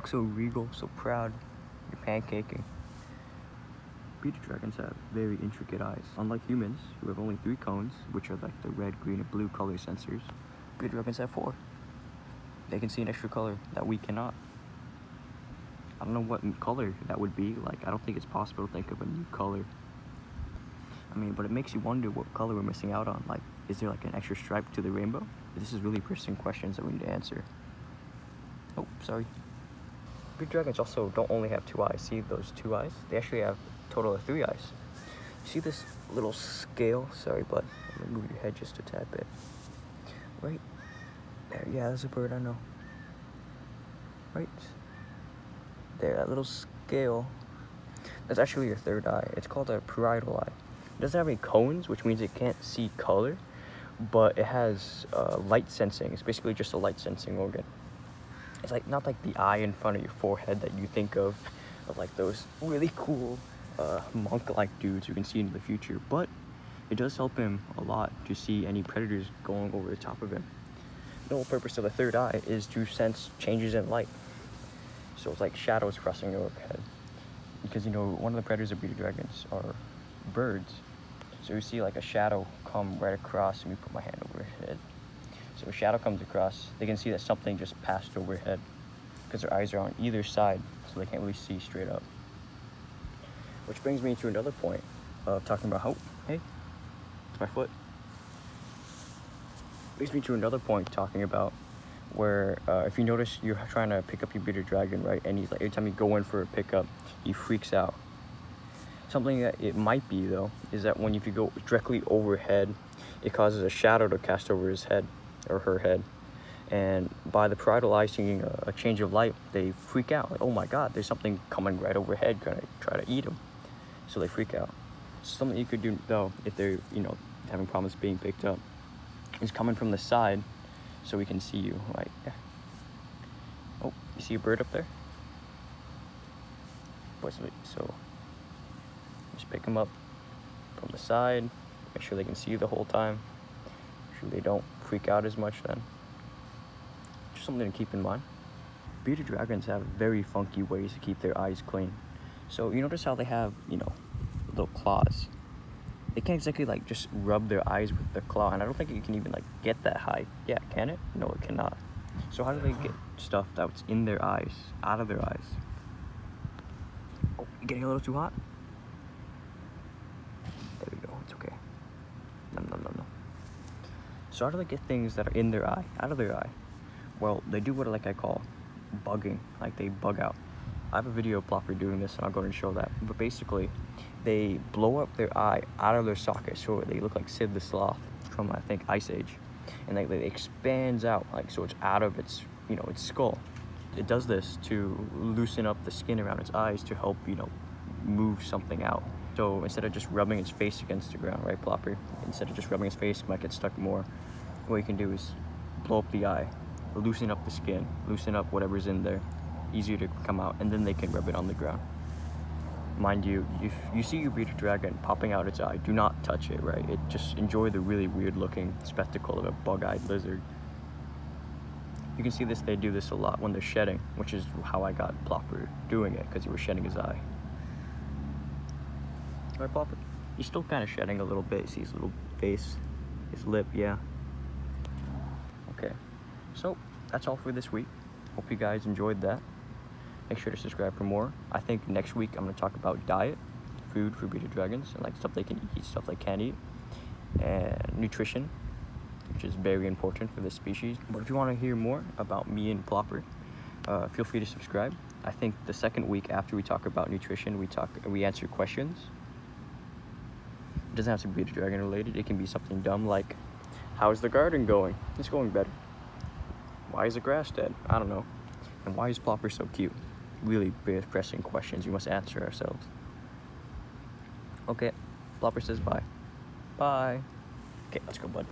look so regal, so proud. You're pancakking. Beardie dragons have very intricate eyes. Unlike humans, who have only 3 cones, which are like the red, green, and blue color sensors, beardie dragons have 4. They can see an extra color that we cannot. I don't know what color that would be. Like, I don't think it's possible to think of a new color. I mean, but it makes you wonder what color we're missing out on. Like, is there like an extra stripe to the rainbow? This is really pressing questions that we need to answer. Oh, sorry. Beardie dragons also don't only have 2 eyes. See those 2 eyes? They actually have a total of 3 eyes. You see this little scale? Sorry, bud. I'm gonna move your head just a tad bit. Right there. Yeah, that's a bird, I know. Right there, that little scale. That's actually your 3rd eye. It's called a parietal eye. It doesn't have any cones, which means it can't see color, but it has light sensing. It's basically just a light sensing organ. It's like not like the eye in front of your forehead that you think of like those really cool monk-like dudes who can see into the future, but it does help him a lot to see any predators going over the top of him. The whole purpose of the 3rd eye is to sense changes in light. So it's like shadows crossing your overhead. Because, you know, one of the predators of beardie dragons are birds. So you see like a shadow come right across, and we put my hand over his head. So a shadow comes across, they can see that something just passed overhead because their eyes are on either side, so they can't really see straight up. Which brings me to another point of talking about how, hey, it's my foot. Brings me to another point talking about where if you notice you're trying to pick up your beardie dragon, right, and he's like, every time you go in for a pickup, he freaks out. Something that it might be though is that when if you go directly overhead, it causes a shadow to cast over his head or her head, and by the parietal eye seeing a change of light, they freak out. Like, oh my god, there's something coming right overhead trying to try to eat them, so they freak out. Something you could do though, if they're, you know, having problems being picked up, is coming from the side so we can see you. Like, oh, you see a bird up there? So just pick them up from the side, make sure they can see you the whole time, make sure they don't freak out as much then. Just something to keep in mind. Beardie dragons have very funky ways to keep their eyes clean. So you notice how they have, you know, little claws. They can't exactly like just rub their eyes with their claw, and I don't think you can even like get that high. Yeah, can it? No, it cannot. So how do they get stuff that's in their eyes out of their eyes? Oh, you getting a little too hot? There we go, it's okay. No. So how do they get things that are in their eye out of their eye? Well, they do what like I call bugging, like they bug out. I have a video of Plopper doing this, and I'll go ahead and show that. But basically, they blow up their eye out of their socket, so they look like Sid the Sloth from, I think, Ice Age. And like, it expands out, like, so it's out of its, you know, its skull. It does this to loosen up the skin around its eyes to help, you know, move something out. So instead of just rubbing its face against the ground, right, Plopper? Instead of just rubbing its face, it might get stuck more. What you can do is blow up the eye, loosen up the skin, loosen up whatever's in there, easier to come out, and then they can rub it on the ground. Mind you, if you see your beardie dragon popping out its eye, do not touch it, right? Just enjoy the really weird looking spectacle of a bug-eyed lizard. You can see this, they do this a lot when they're shedding, which is how I got Plopper doing it, because he was shedding his eye. Right, Plopper? He's still kind of shedding a little bit. See his little face, his lip, yeah. Okay, so that's all for this week. Hope you guys enjoyed that. Make sure to subscribe for more. I think next week I'm going to talk about diet, food for beardie dragons, and like stuff they can eat, stuff they can't eat, and nutrition, which is very important for this species. But if you want to hear more about me and Plopper, feel free to subscribe. I think the second week after we talk about nutrition, we answer questions. It doesn't have to be beardie dragon related. It can be something dumb like, how's the garden going? It's going better. Why is the grass dead? I don't know. And why is Plopper so cute? Really pressing questions we must answer ourselves. Okay, Plopper says bye. Bye. Okay, let's go, bud.